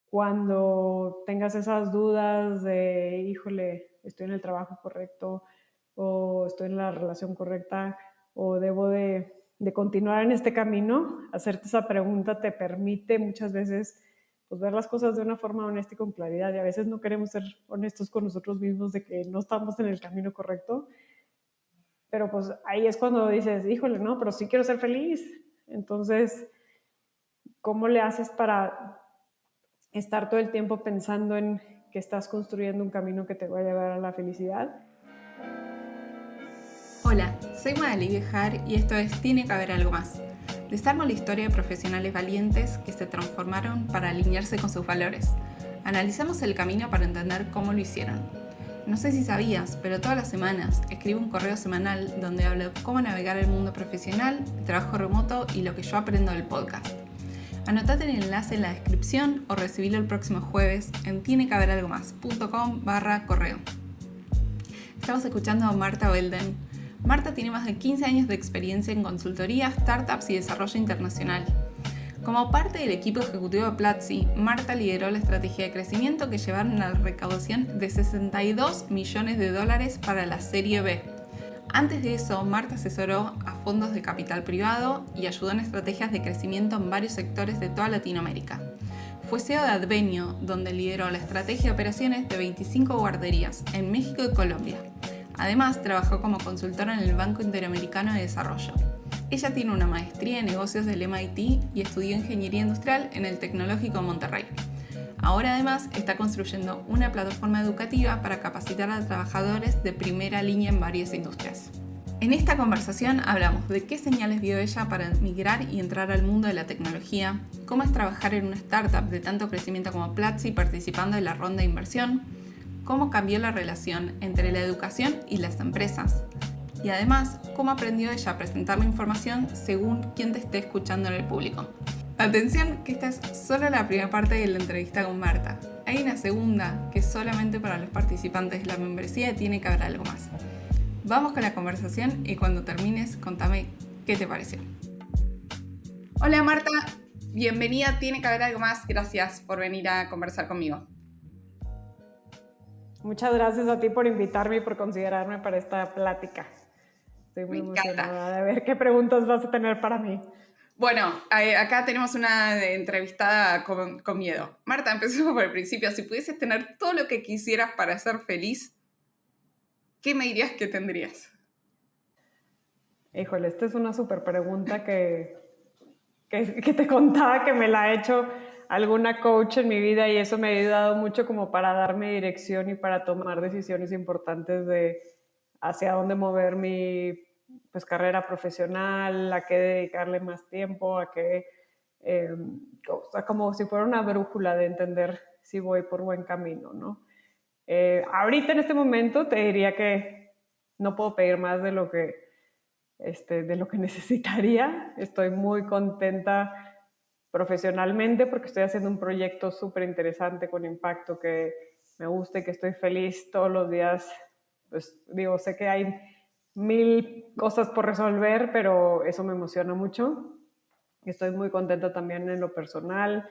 cuando tengas esas dudas de, híjole, estoy en el trabajo correcto o estoy en la relación correcta o debo de continuar en este camino, hacerte esa pregunta te permite muchas veces pues, ver las cosas de una forma honesta y con claridad. Y a veces no queremos ser honestos con nosotros mismos de que no estamos en el camino correcto, pero pues ahí es cuando dices, híjole, no, pero sí quiero ser feliz. Entonces, ¿cómo le haces para estar todo el tiempo pensando en que estás construyendo un camino que te va a llevar a la felicidad? Hola, soy Madalí Bejar y esto es Tiene que haber algo más. Desarmo la historia de profesionales valientes que se transformaron para alinearse con sus valores. Analizamos el camino para entender cómo lo hicieron. No sé si sabías, pero todas las semanas escribo un correo semanal donde hablo cómo navegar el mundo profesional, el trabajo remoto y lo que yo aprendo del podcast. Anotate el enlace en la descripción o recibilo el próximo jueves en tinequehaberalgomás.com/correo. Estamos escuchando a Marta Belden. Marta tiene más de 15 años de experiencia en consultoría, startups y desarrollo internacional. Como parte del equipo ejecutivo de Platzi, Marta lideró la estrategia de crecimiento que llevaron a la recaudación de $62 millones para la Serie B. Antes de eso, Marta asesoró a fondos de capital privado y ayudó en estrategias de crecimiento en varios sectores de toda Latinoamérica. Fue CEO de Advenio, donde lideró la estrategia de operaciones de 25 guarderías en México y Colombia. Además, trabajó como consultora en el Banco Interamericano de Desarrollo. Ella tiene una maestría en negocios del MIT y estudió ingeniería industrial en el Tecnológico de Monterrey. Ahora además está construyendo una plataforma educativa para capacitar a trabajadores de primera línea en varias industrias. En esta conversación hablamos de qué señales vio ella para migrar y entrar al mundo de la tecnología, cómo es trabajar en una startup de tanto crecimiento como Platzi participando en la ronda de inversión, cómo cambió la relación entre la educación y las empresas, y además cómo aprendió ella a presentar la información según quien te esté escuchando en el público. Atención, que esta es solo la primera parte de la entrevista con Marta. Hay una segunda que es solamente para los participantes de la membresía y tiene que haber algo más. Vamos con la conversación y cuando termines, contame qué te pareció. Hola Marta, bienvenida, tiene que haber algo más. Gracias por venir a conversar conmigo. Muchas gracias a ti por invitarme y por considerarme para esta plática. Estoy muy Me encanta. emocionada de ver qué preguntas vas a tener para mí. Bueno, acá tenemos una entrevistada con miedo. Marta, empecemos por el principio. Si pudieses tener todo lo que quisieras para ser feliz, ¿qué me dirías que tendrías? Híjole, esta es una súper pregunta que te contaba que me la ha hecho alguna coach en mi vida y eso me ha ayudado mucho como para darme dirección y para tomar decisiones importantes de hacia dónde mover mi pues, carrera profesional, a qué dedicarle más tiempo, a qué, o sea, como si fuera una brújula de entender si voy por buen camino, ¿no? Ahorita en este momento te diría que no puedo pedir más de lo que necesitaría. Estoy muy contenta profesionalmente porque estoy haciendo un proyecto súper interesante con impacto que me gusta y que estoy feliz todos los días. Pues digo, sé que hay 1000 cosas por resolver, pero eso me emociona mucho. Estoy muy contenta también en lo personal.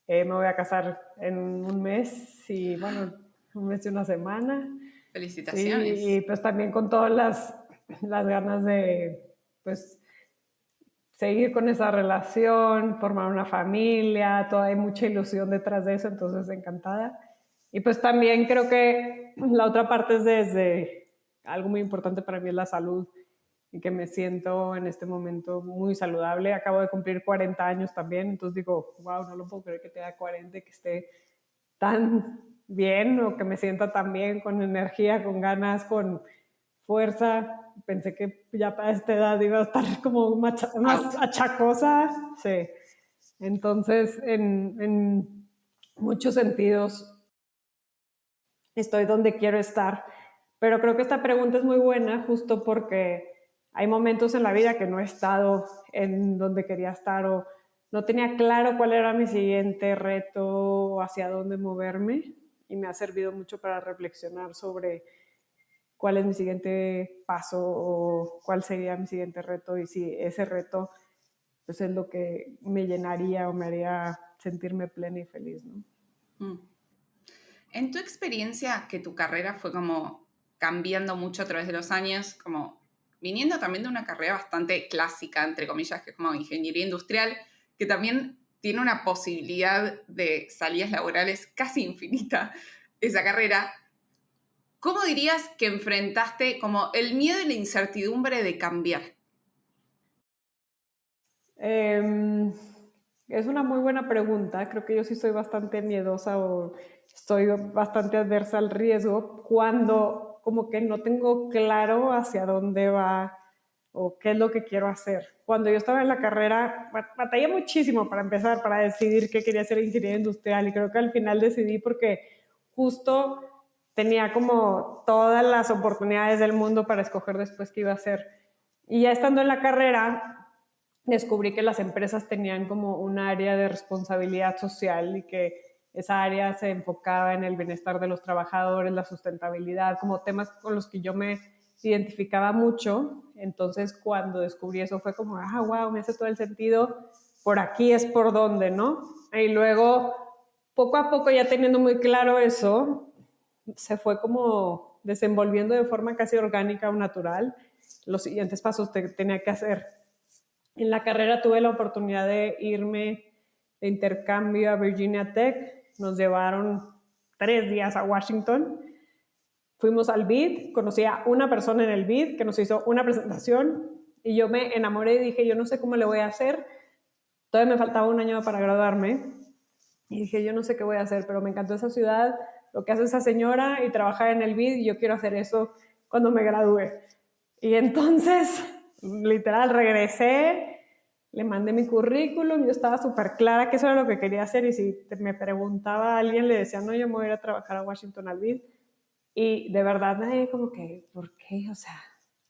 Me voy a casar en un mes y bueno, un mes y una semana. Sí, Felicitaciones. y pues también con todas las ganas de pues seguir con esa relación, formar una familia, hay mucha ilusión detrás de eso, entonces encantada. Y pues también creo que la otra parte es desde algo muy importante para mí es la salud y que me siento en este momento muy saludable. Acabo de cumplir 40 años también, entonces digo, wow, no lo puedo creer que tenga 40 y que esté tan bien o que me sienta tan bien, con energía, con ganas, con fuerza. Pensé que ya para esta edad iba a estar como más achacosa. Sí. Entonces, en muchos sentidos, estoy donde quiero estar. Pero creo que esta pregunta es muy buena justo porque hay momentos en la vida que no he estado en donde quería estar o no tenía claro cuál era mi siguiente reto o hacia dónde moverme y me ha servido mucho para reflexionar sobre cuál es mi siguiente paso o cuál sería mi siguiente reto y si ese reto pues, es lo que me llenaría o me haría sentirme plena y feliz, ¿no? Mm. En tu experiencia, que tu carrera fue como cambiando mucho a través de los años, como viniendo también de una carrera bastante clásica, entre comillas, que es como ingeniería industrial, que también tiene una posibilidad de salidas laborales casi infinita, esa carrera, ¿cómo dirías que enfrentaste como el miedo y la incertidumbre de cambiar? Em, es una muy buena pregunta. Creo que yo sí soy bastante miedosa o estoy bastante adversa al riesgo cuando como que no tengo claro hacia dónde va o qué es lo que quiero hacer. Cuando yo estaba en la carrera, batallé muchísimo para empezar, para decidir qué quería hacer ingeniería industrial y creo que al final decidí porque justo tenía como todas las oportunidades del mundo para escoger después qué iba a hacer. Y ya estando en la carrera, descubrí que las empresas tenían como un área de responsabilidad social y que esa área se enfocaba en el bienestar de los trabajadores, la sustentabilidad, como temas con los que yo me identificaba mucho. Entonces, cuando descubrí eso fue como, wow, me hace todo el sentido, por aquí es por donde, ¿no? Y luego, poco a poco, ya teniendo muy claro eso, se fue como desenvolviendo de forma casi orgánica o natural los siguientes pasos que tenía que hacer. En la carrera tuve la oportunidad de irme de intercambio a Virginia Tech. Nos llevaron 3 días a Washington. Fuimos al BID, conocí a una persona en el BID que nos hizo una presentación y yo me enamoré y dije, yo no sé cómo le voy a hacer. Todavía me faltaba un año para graduarme y dije, yo no sé qué voy a hacer, pero me encantó esa ciudad, lo que hace esa señora y trabajar en el BID y yo quiero hacer eso cuando me gradúe. Y entonces, literal, regresé, le mandé mi currículum, yo estaba súper clara que eso era lo que quería hacer y si me preguntaba a alguien, le decía, no, yo me voy a ir a trabajar a Washington al BID. Y de verdad, como que, ¿por qué? O sea,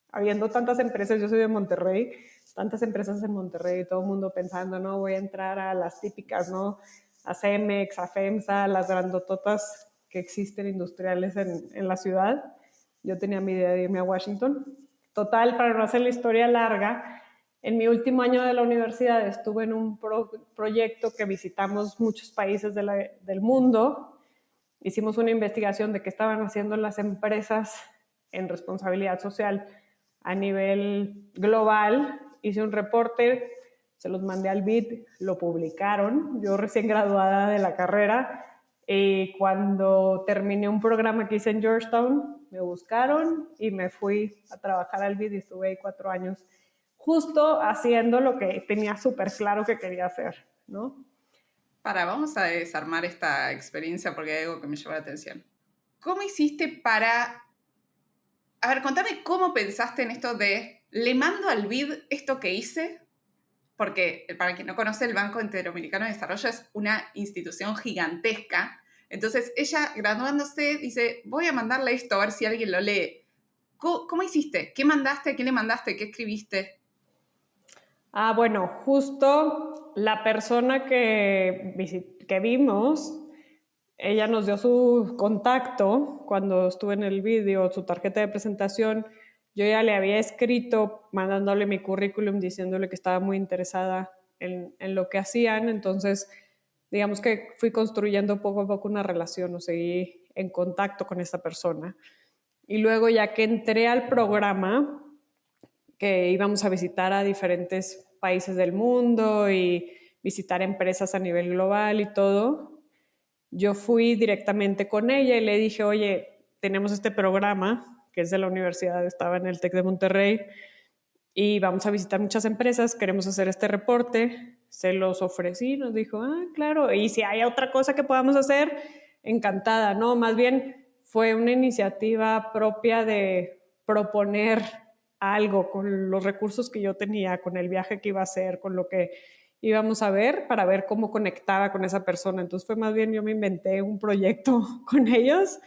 habiendo tantas empresas, yo soy de Monterrey, tantas empresas en Monterrey, todo el mundo pensando, no, voy a entrar a las típicas, ¿no? A Cemex, a FEMSA, las grandototas que existen industriales en la ciudad. Yo tenía mi idea de irme a Washington. Total, para no hacer la historia larga, en mi último año de la universidad estuve en un proyecto que visitamos muchos países del mundo. Hicimos una investigación de qué estaban haciendo las empresas en responsabilidad social a nivel global. Hice un reporte, se los mandé al BID, lo publicaron. Yo recién graduada de la carrera, y cuando terminé un programa que hice en Georgetown, me buscaron y me fui a trabajar al BID y estuve ahí 4 años justo haciendo lo que tenía súper claro que quería hacer, ¿no? Vamos a desarmar esta experiencia porque hay algo que me llama la atención. ¿Cómo hiciste para... A ver, contame cómo pensaste en esto de, le mando al BID esto que hice, porque para quien no conoce, el Banco Interamericano de Desarrollo es una institución gigantesca. Entonces, ella graduándose dice, voy a mandarle esto a ver si alguien lo lee. ¿Cómo hiciste? ¿Qué mandaste? ¿Qué le mandaste? ¿Qué escribiste? Bueno, justo la persona que vimos, ella nos dio su contacto cuando estuve en el vídeo, su tarjeta de presentación. Yo ya le había escrito mandándole mi currículum diciéndole que estaba muy interesada en lo que hacían. Entonces, digamos que fui construyendo poco a poco una relación o seguí en contacto con esta persona. Y luego ya que entré al programa, que íbamos a visitar a diferentes países del mundo y visitar empresas a nivel global y todo, yo fui directamente con ella y le dije, oye, tenemos este programa que es de la universidad, estaba en el TEC de Monterrey y vamos a visitar muchas empresas, queremos hacer este reporte, se los ofrecí, nos dijo, claro, y si hay otra cosa que podamos hacer, encantada, ¿no? Más bien fue una iniciativa propia de proponer algo con los recursos que yo tenía, con el viaje que iba a hacer, con lo que íbamos a ver, para ver cómo conectaba con esa persona. Entonces fue más bien yo me inventé un proyecto con ellos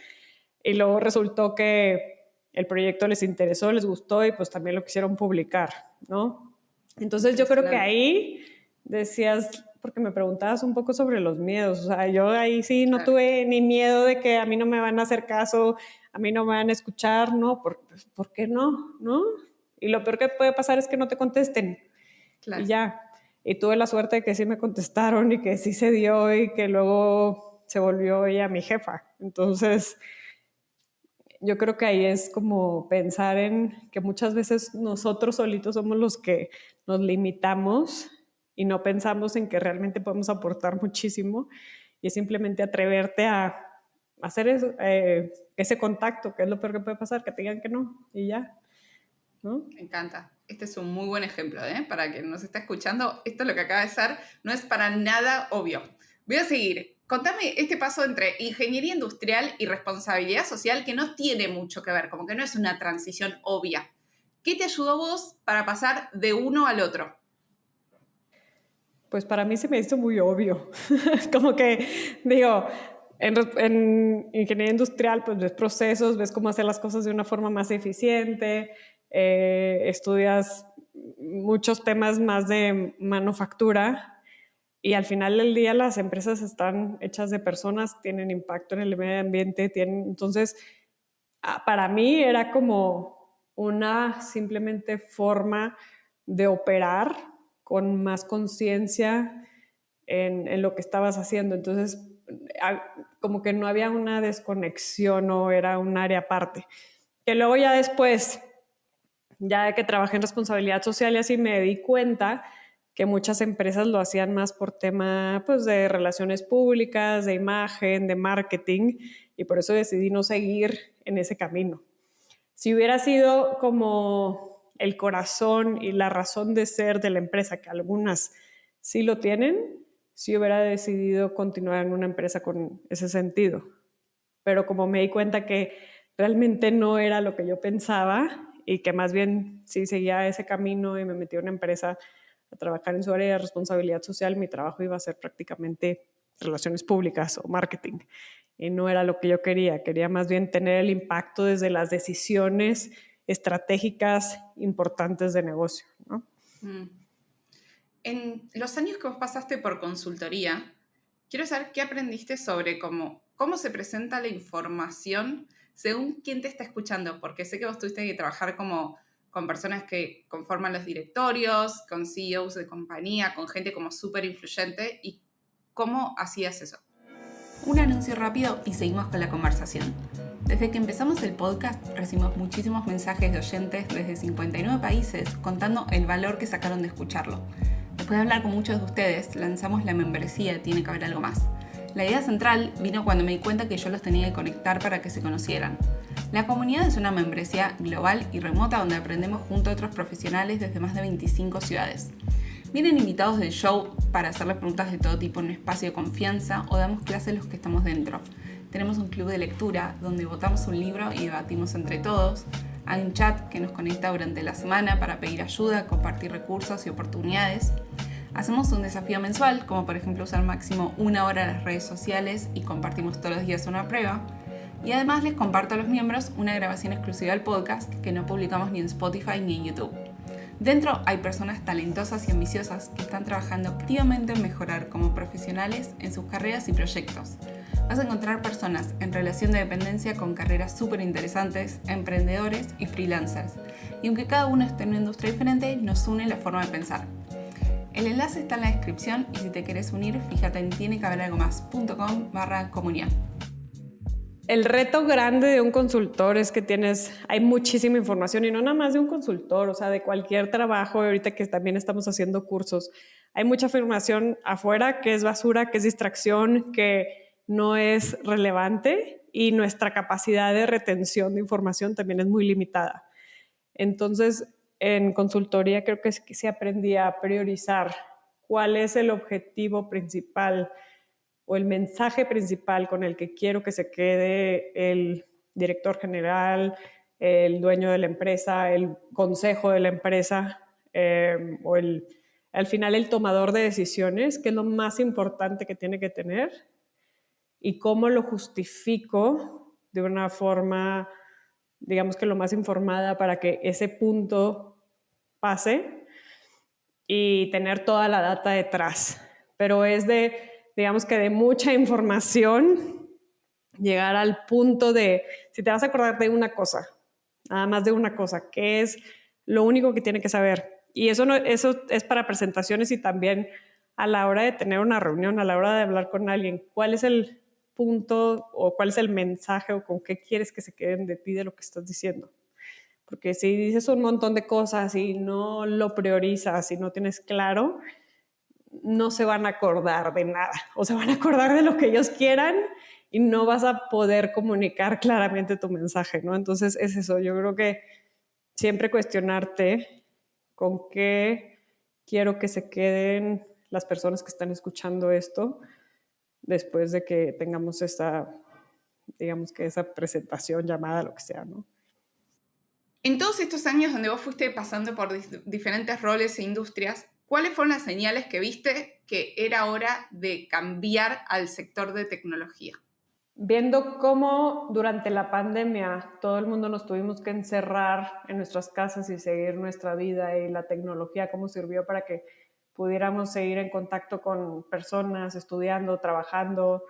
y luego resultó que el proyecto les interesó, les gustó y pues también lo quisieron publicar, ¿no? Entonces yo creo que ahí decías, porque me preguntabas un poco sobre los miedos, o sea, yo ahí sí no tuve ni miedo de que a mí no me van a hacer caso, a mí no me van a escuchar, ¿no? ¿Por qué no? ¿No? Y lo peor que puede pasar es que no te contesten. Claro. Y ya. Y tuve la suerte de que sí me contestaron y que sí se dio y que luego se volvió ella mi jefa. Entonces, yo creo que ahí es como pensar en que muchas veces nosotros solitos somos los que nos limitamos y no pensamos en que realmente podemos aportar muchísimo, y es simplemente atreverte a hacer eso, ese contacto, que es lo peor que puede pasar, que te digan que no y ya, ¿no? Me encanta. Este es un muy buen ejemplo, ¿eh? Para quien nos está escuchando, esto lo que acaba de ser no es para nada obvio. Voy a seguir. Contame este paso entre ingeniería industrial y responsabilidad social, que no tiene mucho que ver, como que no es una transición obvia. ¿Qué te ayudó a vos para pasar de uno al otro? Pues para mí se me hizo muy obvio. Como que, digo, en ingeniería industrial, pues ves procesos, ves cómo hacer las cosas de una forma más eficiente, estudias muchos temas más de manufactura, y al final del día las empresas están hechas de personas, tienen impacto en el medio ambiente, entonces, para mí era como una simplemente forma de operar con más conciencia en lo que estabas haciendo. Entonces, como que no había una desconexión o era un área aparte. Que luego ya después, ya que trabajé en responsabilidad social y así, me di cuenta que muchas empresas lo hacían más por tema, pues, de relaciones públicas, de imagen, de marketing, y por eso decidí no seguir en ese camino. Si hubiera sido como el corazón y la razón de ser de la empresa, que algunas sí lo tienen, sí hubiera decidido continuar en una empresa con ese sentido. Pero como me di cuenta que realmente no era lo que yo pensaba y que más bien sí seguía ese camino y me metí a una empresa a trabajar en su área de responsabilidad social, mi trabajo iba a ser prácticamente relaciones públicas o marketing. Y no era lo que yo quería. Quería más bien tener el impacto desde las decisiones estratégicas importantes de negocio, ¿no? Mm. En los años que vos pasaste por consultoría, quiero saber qué aprendiste sobre cómo se presenta la información según quién te está escuchando, porque sé que vos tuviste que trabajar con personas que conforman los directorios, con CEOs de compañía, con gente como súper influyente, y cómo hacías eso. Un anuncio rápido y seguimos con la conversación. Desde que empezamos el podcast recibimos muchísimos mensajes de oyentes desde 59 países contando el valor que sacaron de escucharlo. Después de hablar con muchos de ustedes, lanzamos la membresía Tiene que haber algo más. La idea central vino cuando me di cuenta que yo los tenía que conectar para que se conocieran. La comunidad es una membresía global y remota donde aprendemos junto a otros profesionales desde más de 25 ciudades. Vienen invitados del show para hacerles preguntas de todo tipo en un espacio de confianza o damos clases los que estamos dentro. Tenemos un club de lectura donde votamos un libro y debatimos entre todos. Hay un chat que nos conecta durante la semana para pedir ayuda, compartir recursos y oportunidades. Hacemos un desafío mensual, como por ejemplo usar máximo 1 hora las redes sociales y compartimos todos los días una prueba. Y además les comparto a los miembros una grabación exclusiva del podcast que no publicamos ni en Spotify ni en YouTube. Dentro hay personas talentosas y ambiciosas que están trabajando activamente en mejorar como profesionales en sus carreras y proyectos. Vas a encontrar personas en relación de dependencia con carreras súper interesantes, emprendedores y freelancers. Y aunque cada uno esté en una industria diferente, nos une la forma de pensar. El enlace está en la descripción y si te querés unir, fíjate en tienequehaberalgomás.com/comunidad. El reto grande de un consultor es que hay muchísima información, y no nada más de un consultor, o sea, de cualquier trabajo. Ahorita que también estamos haciendo cursos, hay mucha información afuera que es basura, que es distracción, que no es relevante, y nuestra capacidad de retención de información también es muy limitada. Entonces, en consultoría creo que sí aprendí a priorizar cuál es el objetivo principal o el mensaje principal con el que quiero que se quede el director general, el dueño de la empresa, el consejo de la empresa, o al final el tomador de decisiones, que es lo más importante que tiene que tener, y cómo lo justifico de una forma, digamos que lo más informada, para que ese punto pase y tener toda la data detrás. Pero es digamos que de mucha información, llegar al punto de, si te vas a acordar de una cosa, nada más de una cosa, que es lo único que tiene que saber. Y eso es para presentaciones y también a la hora de tener una reunión, a la hora de hablar con alguien. ¿Cuál es punto o cuál es el mensaje o con qué quieres que se queden de ti de lo que estás diciendo. Porque si dices un montón de cosas y no lo priorizas y no tienes claro, no se van a acordar de nada. O se van a acordar de lo que ellos quieran y no vas a poder comunicar claramente tu mensaje, ¿no? Entonces es eso. Yo creo que siempre cuestionarte con qué quiero que se queden las personas que están escuchando esto después de que tengamos esa, digamos que esa presentación, llamada, lo que sea, ¿no? En todos estos años donde vos fuiste pasando por diferentes roles e industrias, ¿cuáles fueron las señales que viste que era hora de cambiar al sector de tecnología? Viendo cómo durante la pandemia todo el mundo nos tuvimos que encerrar en nuestras casas y seguir nuestra vida, y la tecnología cómo sirvió para que pudiéramos seguir en contacto con personas, estudiando, trabajando,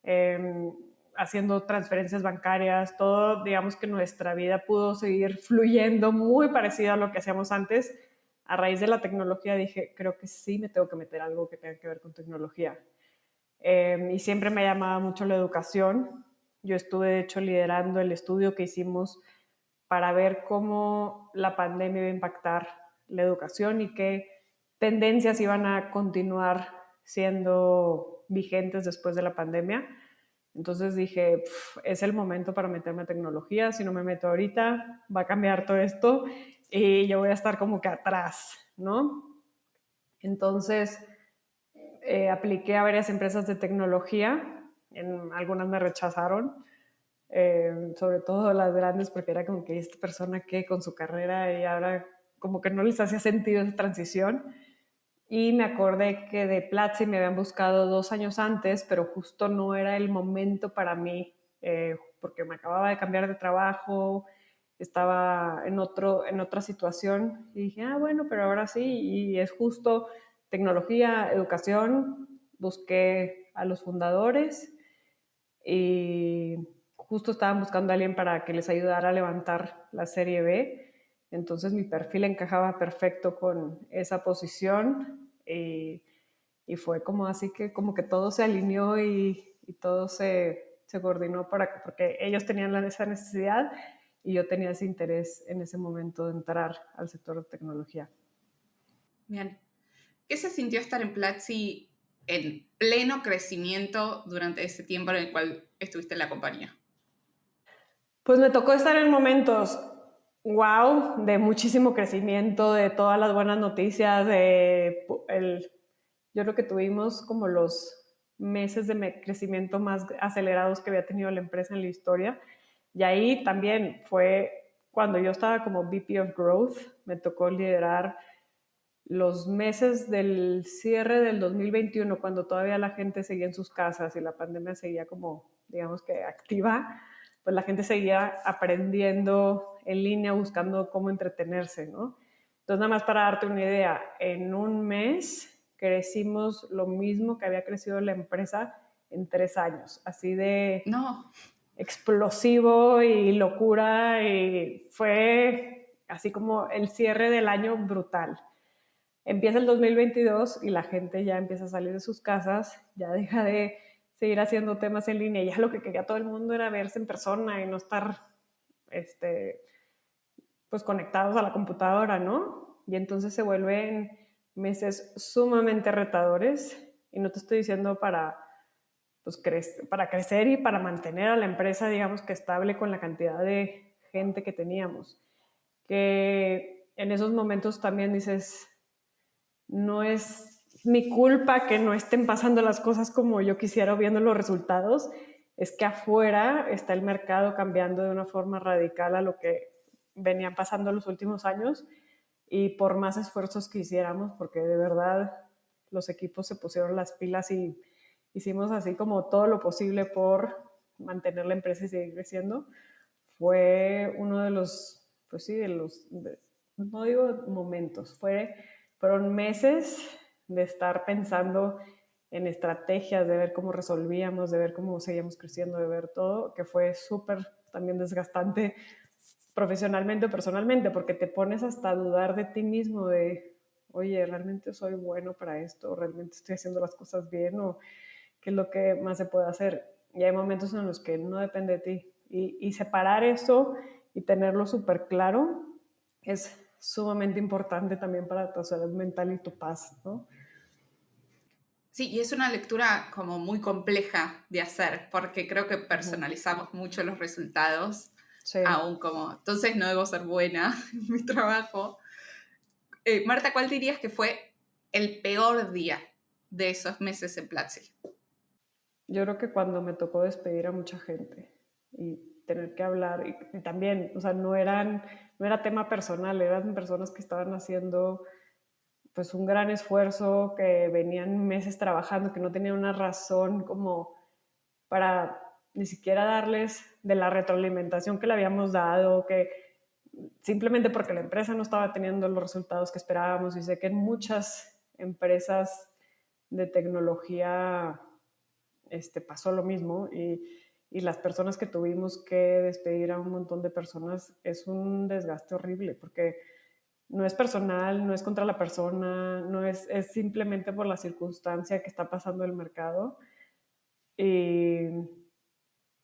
eh, haciendo transferencias bancarias, todo, digamos que nuestra vida pudo seguir fluyendo muy parecido a lo que hacíamos antes. A raíz de la tecnología dije, creo que sí me tengo que meter algo que tenga que ver con tecnología. Y siempre me llamaba mucho la educación. Yo estuve, de hecho, liderando el estudio que hicimos para ver cómo la pandemia iba a impactar la educación y qué tendencias iban a continuar siendo vigentes después de la pandemia. Entonces dije, es el momento para meterme a tecnología. Si no me meto ahorita, va a cambiar todo esto y yo voy a estar como que atrás, ¿no? Entonces, apliqué a varias empresas de tecnología, en algunas me rechazaron, sobre todo las grandes, porque era como que esta persona que con su carrera y ahora como que no les hacía sentido esa transición. Y me acordé que de Platzi me habían buscado 2 años antes, pero justo no era el momento para mí, porque me acababa de cambiar de trabajo, estaba en otra situación y dije, ah, bueno, pero ahora sí, y es justo tecnología, educación, busqué a los fundadores y justo estaban buscando a alguien para que les ayudara a levantar la serie B. Entonces mi perfil encajaba perfecto con esa posición y fue como así que como que todo se alineó y todo se coordinó porque ellos tenían esa necesidad y yo tenía ese interés en ese momento de entrar al sector de tecnología. Bien. ¿Qué se sintió estar en Platzi en pleno crecimiento durante ese tiempo en el cual estuviste en la compañía? Pues me tocó estar en momentos wow, de muchísimo crecimiento, de todas las buenas noticias, yo creo que tuvimos como los meses de crecimiento más acelerados que había tenido la empresa en la historia. Y ahí también fue cuando yo estaba como VP of Growth, me tocó liderar los meses del cierre del 2021, cuando todavía la gente seguía en sus casas y la pandemia seguía como, digamos que activa, pues la gente seguía aprendiendo en línea, buscando cómo entretenerse, ¿no? Entonces, nada más para darte una idea, en un mes crecimos lo mismo que había crecido la empresa en 3 años, así de No. explosivo y locura, y fue así como el cierre del año brutal. Empieza el 2022 y la gente ya empieza a salir de sus casas, ya deja de seguir haciendo temas en línea, ya lo que quería todo el mundo era verse en persona y no estar este, pues conectados a la computadora, ¿no? Y entonces se vuelven meses sumamente retadores, y no te estoy diciendo pues, para crecer y para mantener a la empresa, digamos que estable con la cantidad de gente que teníamos, que en esos momentos también dices, no es mi culpa que no estén pasando las cosas como yo quisiera viendo los resultados, es que afuera está el mercado cambiando de una forma radical a lo que venían pasando los últimos años, y por más esfuerzos que hiciéramos, porque de verdad los equipos se pusieron las pilas y hicimos así como todo lo posible por mantener la empresa y seguir creciendo, fue uno de los, pues sí, no digo momentos, fueron meses de estar pensando en estrategias, de ver cómo resolvíamos, de ver cómo seguíamos creciendo, de ver todo, que fue súper también desgastante profesionalmente o personalmente, porque te pones hasta a dudar de ti mismo, de, oye, ¿realmente soy bueno para esto? ¿Realmente estoy haciendo las cosas bien? ¿O qué es lo que más se puede hacer? y hay momentos en los que no depende de ti. Y separar eso y tenerlo súper claro es sumamente importante también para tu salud mental y tu paz, ¿no? Sí, y es una lectura como muy compleja de hacer, porque creo que personalizamos mucho los resultados, Sí. aún como, entonces no debo ser buena en mi trabajo. Marta, ¿cuál dirías que fue el peor día de esos meses en Platzi? Yo creo que cuando me tocó despedir a mucha gente y tener que hablar, y también, o sea, no era tema personal, eran personas que estaban haciendo pues un gran esfuerzo, que venían meses trabajando, que no tenían una razón como para ni siquiera darles de la retroalimentación que le habíamos dado, que simplemente porque la empresa no estaba teniendo los resultados que esperábamos. Y sé que en muchas empresas de tecnología pasó lo mismo, y las personas que tuvimos que despedir a un montón de personas es un desgaste horrible, porque no es personal, no es contra la persona, no es simplemente por la circunstancia que está pasando el mercado. Y,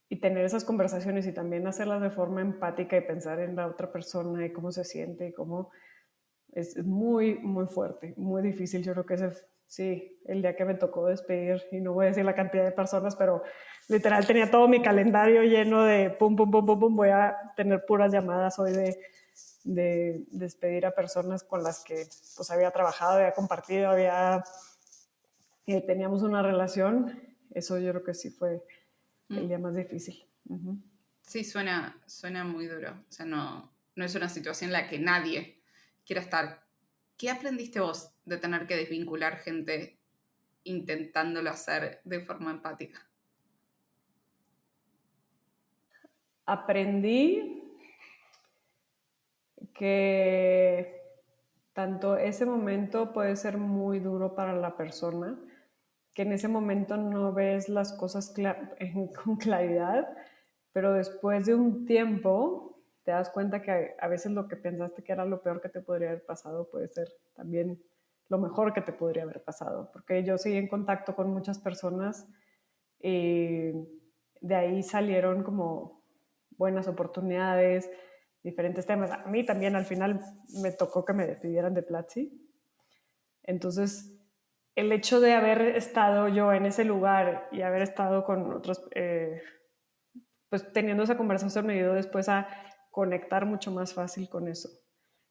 y tener esas conversaciones y también hacerlas de forma empática y pensar en la otra persona y cómo se siente y cómo es muy, muy fuerte, muy difícil. Yo creo que ese, sí, el día que me tocó despedir, y no voy a decir la cantidad de personas, pero literal tenía todo mi calendario lleno de pum, pum, pum, pum, pum. Voy a tener puras llamadas hoy de despedir a personas con las que pues había trabajado, había compartido, teníamos una relación. Eso yo creo que sí fue el día más difícil. Uh-huh. Sí, suena muy duro. O sea, no es una situación en la que nadie quiera estar. ¿Qué aprendiste vos de tener que desvincular gente intentándolo hacer de forma empática? Aprendí que tanto ese momento puede ser muy duro para la persona, que en ese momento no ves las cosas con claridad, pero después de un tiempo te das cuenta que a veces lo que pensaste que era lo peor que te podría haber pasado puede ser también lo mejor que te podría haber pasado, porque yo seguí en contacto con muchas personas y de ahí salieron como buenas oportunidades, diferentes temas. A mí también al final me tocó que me despidieran de Platzi. Entonces, el hecho de haber estado yo en ese lugar y haber estado con otros, pues teniendo esa conversación me ayudó después a conectar mucho más fácil con eso.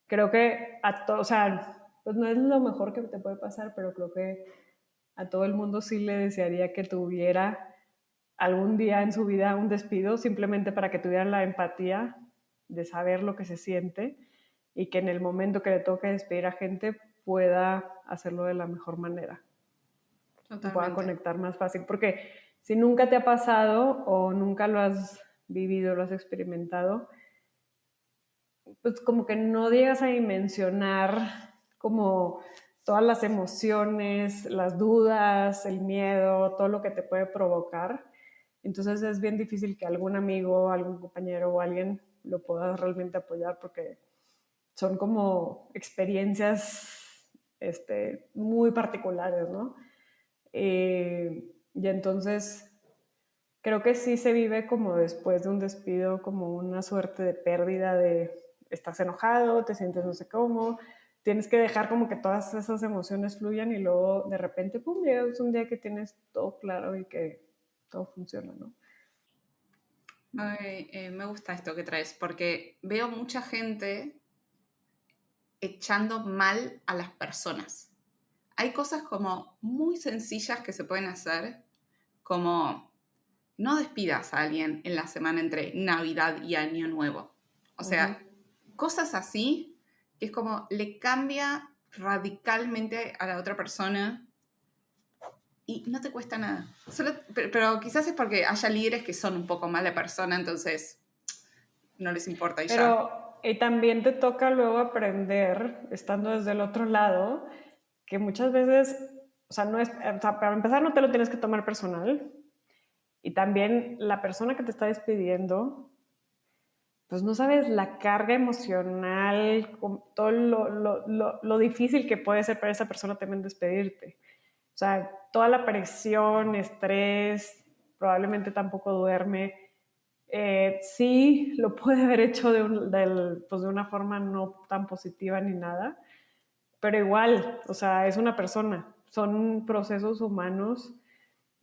Creo que o sea, pues no es lo mejor que te puede pasar, pero creo que a todo el mundo sí le desearía que tuviera algún día en su vida un despido, simplemente para que tuvieran la empatía de saber lo que se siente, y que en el momento que le toque despedir a gente pueda hacerlo de la mejor manera y pueda Totalmente. conectar más fácil. Porque si nunca te ha pasado o nunca lo has vivido, lo has experimentado, pues como que no llegas a dimensionar como todas las emociones, las dudas, el miedo, todo lo que te puede provocar. Entonces es bien difícil que algún amigo, algún compañero o alguien lo pueda realmente apoyar, porque son como experiencias muy particulares, ¿no? Y entonces creo que sí se vive como después de un despido, como una suerte de pérdida de estás enojado, te sientes no sé cómo, tienes que dejar como que todas esas emociones fluyan, y luego de repente, pum, llegas un día que tienes todo claro y que todo funciona, ¿no? Me gusta esto que traes, porque veo mucha gente echando mal a las personas. Hay cosas como muy sencillas que se pueden hacer, como no despidas a alguien en la semana entre Navidad y Año Nuevo. O Uh-huh. sea, cosas así que es como le cambia radicalmente a la otra persona y no te cuesta nada. Pero quizás es porque haya líderes que son un poco mala persona, entonces no les importa y ya. Pero también te toca luego aprender, estando desde el otro lado, que muchas veces, o sea, no es, o sea, para empezar no te lo tienes que tomar personal, y también la persona que te está despidiendo, pues no sabes la carga emocional, todo lo difícil que puede ser para esa persona también despedirte. O sea, toda la presión, estrés, probablemente tampoco duerme. Sí, lo puede haber hecho pues de una forma no tan positiva ni nada, pero igual, o sea, es una persona, son procesos humanos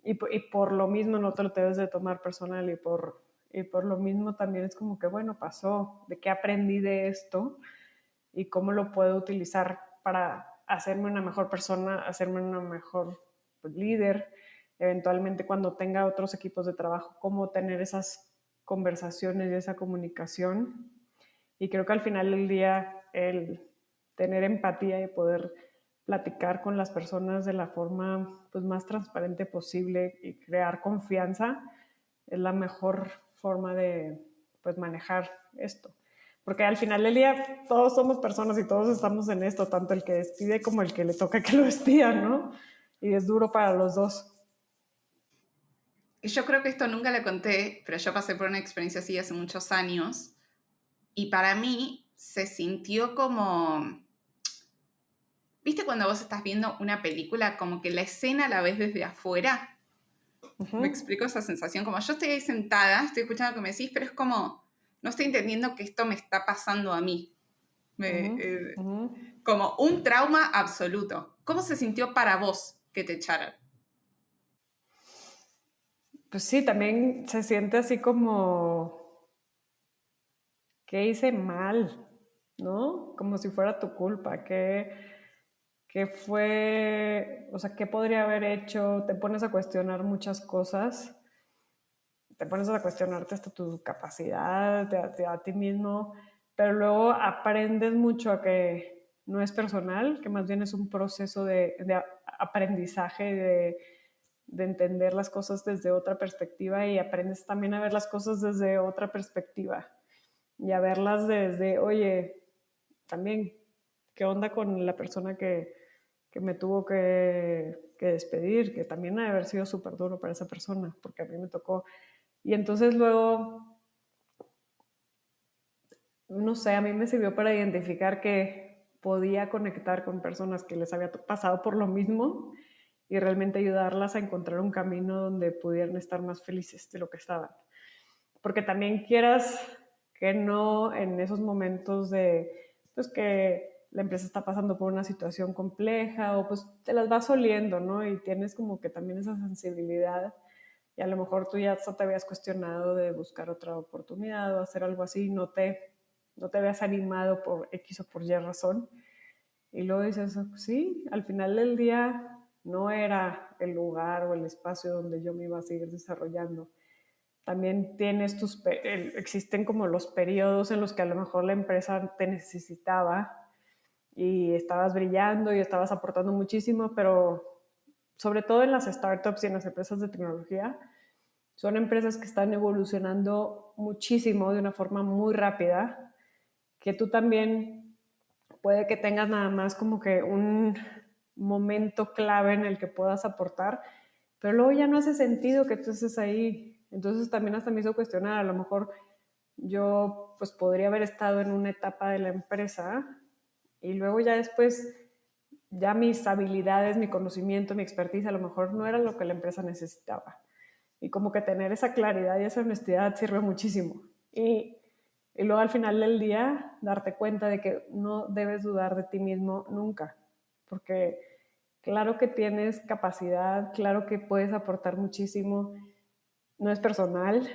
y por lo mismo no te lo debes de tomar personal y por lo mismo también es como que, bueno, pasó, de qué aprendí de esto y cómo lo puedo utilizar para hacerme una mejor persona, hacerme una mejor pues, líder, eventualmente cuando tenga otros equipos de trabajo, cómo tener esas conversaciones y esa comunicación. Y creo que al final del día el tener empatía y poder platicar con las personas de la forma pues, más transparente posible y crear confianza es la mejor forma de pues, manejar esto. Porque al final del día todos somos personas y todos estamos en esto, tanto el que despide como el que le toca que lo despidan, ¿no? Y es duro para los dos. Yo creo que esto nunca lo conté, pero yo pasé por una experiencia así hace muchos años y para mí se sintió como... ¿Viste cuando vos estás viendo una película como que la escena la ves desde afuera? Me explico esa sensación, como yo estoy ahí sentada, estoy escuchando lo que me decís, pero es como, no estoy entendiendo que esto me está pasando a mí. Como un trauma absoluto. ¿Cómo se sintió para vos que te echaran? Pues sí, también se siente así como que hice mal, ¿no? Como si fuera tu culpa, que fue, o sea, qué podría haber hecho, te pones a cuestionar muchas cosas, te pones a cuestionarte hasta tu capacidad, a ti mismo, pero luego aprendes mucho a que no es personal, que más bien es un proceso de aprendizaje, de entender las cosas desde otra perspectiva y aprendes también a ver las cosas desde otra perspectiva y a verlas desde, oye, también, ¿qué onda con la persona que me tuvo que despedir? Que también ha de haber sido súper duro para esa persona, porque a mí me tocó. Y entonces luego, no sé, a mí me sirvió para identificar que podía conectar con personas que les había pasado por lo mismo y realmente ayudarlas a encontrar un camino donde pudieran estar más felices de lo que estaban. Porque también quieras que no en esos momentos de pues que la empresa está pasando por una situación compleja o pues te las vas oliendo, ¿no? Y tienes como que también esa sensibilidad y a lo mejor tú ya te habías cuestionado de buscar otra oportunidad o hacer algo así, no te habías animado por X o por Y razón. Y luego dices, sí, al final del día no era el lugar o el espacio donde yo me iba a seguir desarrollando. También tienes existen como los periodos en los que a lo mejor la empresa te necesitaba y estabas brillando y estabas aportando muchísimo, pero sobre todo en las startups y en las empresas de tecnología, son empresas que están evolucionando muchísimo de una forma muy rápida, que tú también puede que tengas nada más como que un momento clave en el que puedas aportar, pero luego ya no hace sentido que tú estés ahí. Entonces también hasta me hizo cuestionar, a lo mejor yo pues podría haber estado en una etapa de la empresa y luego ya después ya mis habilidades, mi conocimiento, mi expertise a lo mejor no era lo que la empresa necesitaba. Y como que tener esa claridad y esa honestidad sirve muchísimo. Y luego al final del día darte cuenta de que no debes dudar de ti mismo nunca, porque claro que tienes capacidad, claro que puedes aportar muchísimo, no es personal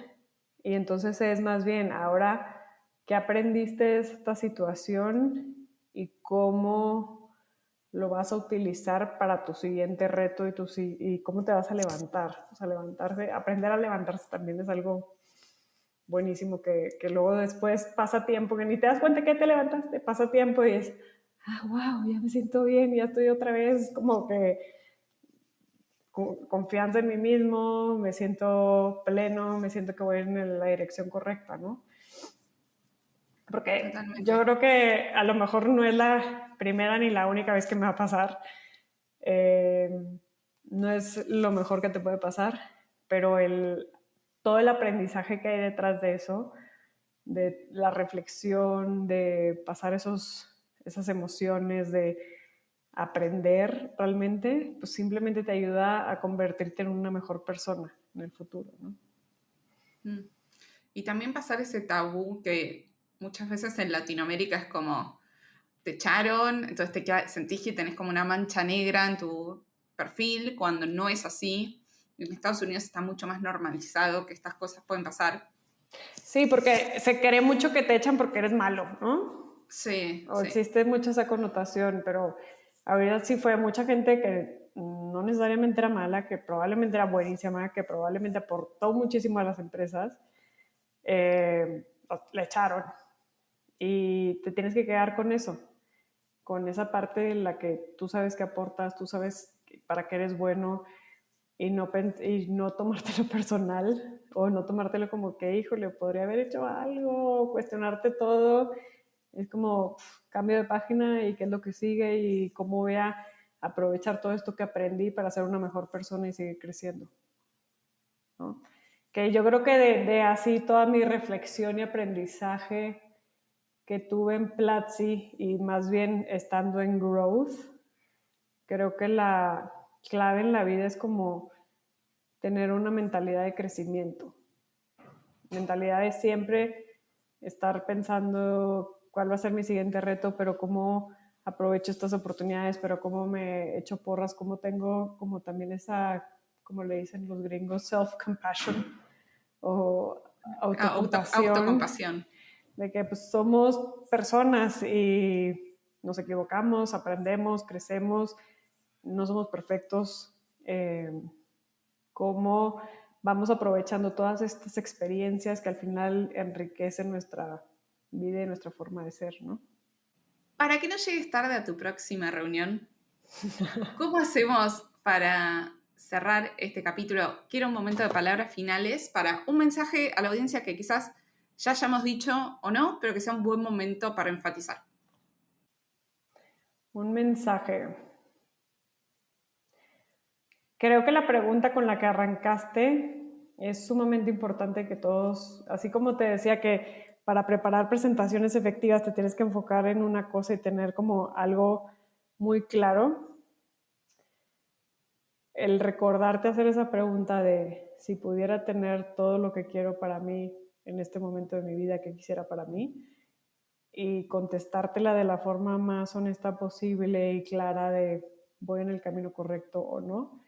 y entonces es más bien ahora qué aprendiste de esta situación y cómo lo vas a utilizar para tu siguiente reto y cómo te vas a levantar. O sea, levantarse, aprender a levantarse también es algo buenísimo que luego después pasa tiempo, que ni te das cuenta que te levantaste, pasa tiempo y es, wow, ya me siento bien, ya estoy otra vez como que confianza en mí mismo, me siento pleno, me siento que voy en la dirección correcta, ¿no? Porque yo Totalmente. creo que a lo mejor no es la primera ni la única vez que me va a pasar. Eh, no es lo mejor que te puede pasar, pero todo el aprendizaje que hay detrás de eso, de la reflexión, de pasar esas emociones, de aprender realmente, pues simplemente te ayuda a convertirte en una mejor persona. en el futuro, ¿no? Y también pasar ese tabú que muchas veces en Latinoamérica es como te echaron, entonces sentís que tenés como una mancha negra en tu perfil, cuando no es así. En Estados Unidos está mucho más normalizado que estas cosas pueden pasar. Sí, porque se cree mucho que te echan porque eres malo, ¿no? Sí, O sí. existe mucha esa connotación, pero ahorita sí fue mucha gente que no necesariamente era mala, que probablemente era buenísima, que probablemente aportó muchísimo a las empresas, la echaron. Y te tienes que quedar con eso, con esa parte en la que tú sabes que aportas, tú sabes para qué eres bueno, y no tomártelo personal o no tomártelo como que, híjole, podría haber hecho algo, cuestionarte todo. Es como cambio de página y qué es lo que sigue y cómo voy a aprovechar todo esto que aprendí para ser una mejor persona y seguir creciendo, ¿no? Que yo creo que de así toda mi reflexión y aprendizaje que tuve en Platzi y más bien estando en Growth, creo que la clave en la vida es como tener una mentalidad de crecimiento, mentalidad de siempre estar pensando cuál va a ser mi siguiente reto, pero cómo aprovecho estas oportunidades, pero cómo me echo porras, cómo tengo como también esa, como le dicen los gringos, self-compassion o Autocompasión. de que pues, somos personas y nos equivocamos, aprendemos, crecemos, no somos perfectos. Cómo vamos aprovechando todas estas experiencias que al final enriquecen nuestra vida y nuestra forma de ser, ¿no? Para que no llegues tarde a tu próxima reunión, ¿cómo hacemos para cerrar este capítulo? Quiero un momento de palabras finales para un mensaje a la audiencia que quizás ya hayamos dicho o no, pero que sea un buen momento para enfatizar. Un mensaje. Creo que la pregunta con la que arrancaste es sumamente importante que todos, así como te decía que para preparar presentaciones efectivas te tienes que enfocar en una cosa y tener como algo muy claro, el recordarte hacer esa pregunta de si pudiera tener todo lo que quiero para mí en este momento de mi vida que quisiera para mí y contestártela de la forma más honesta posible y clara de voy en el camino correcto o no.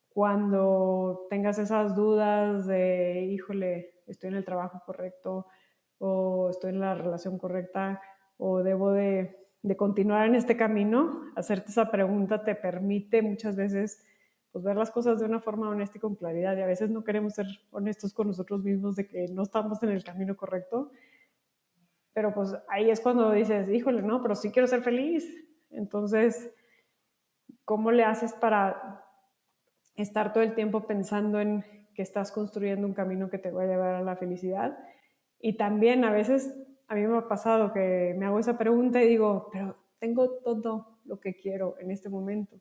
Cuando tengas esas dudas de, híjole, estoy en el trabajo correcto o estoy en la relación correcta o debo de continuar en este camino, hacerte esa pregunta te permite muchas veces pues, ver las cosas de una forma honesta y con claridad. Y a veces no queremos ser honestos con nosotros mismos de que no estamos en el camino correcto. Pero pues ahí es cuando dices, híjole, no, pero sí quiero ser feliz. Entonces, ¿cómo le haces para estar todo el tiempo pensando en que estás construyendo un camino que te va a llevar a la felicidad? Y también a veces a mí me ha pasado que me hago esa pregunta y digo, pero tengo todo lo que quiero en este momento.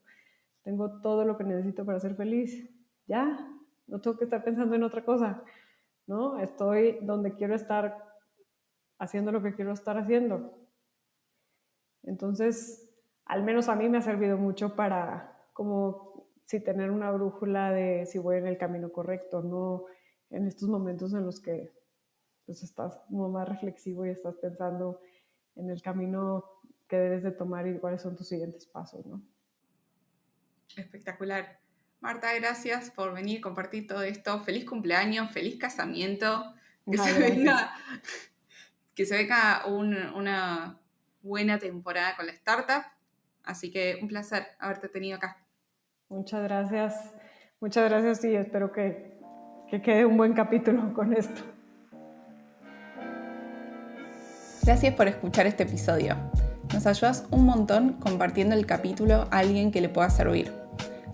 Tengo todo lo que necesito para ser feliz. Ya, no tengo que estar pensando en otra cosa, ¿no? Estoy donde quiero estar haciendo lo que quiero estar haciendo. Entonces, al menos a mí me ha servido mucho para como si tener una brújula de si voy en el camino correcto, no en estos momentos en los que pues, estás como más reflexivo y estás pensando en el camino que debes de tomar y cuáles son tus siguientes pasos, ¿no? Espectacular. Marta, gracias por venir, compartir todo esto. Feliz cumpleaños, feliz casamiento. Que se venga una buena temporada con la startup. Así que un placer haberte tenido acá. Muchas gracias y espero que quede un buen capítulo con esto. Gracias por escuchar este episodio. Nos ayudas un montón compartiendo el capítulo a alguien que le pueda servir.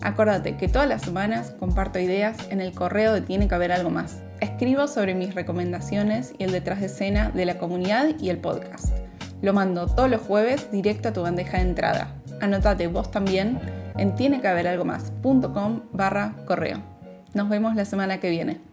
Acuérdate que todas las semanas comparto ideas en el correo de Tiene que haber algo más. Escribo sobre mis recomendaciones y el detrás de escena de la comunidad y el podcast. Lo mando todos los jueves directo a tu bandeja de entrada. Anótate vos también en tienequehaberalgomás.com/correo. Nos vemos la semana que viene.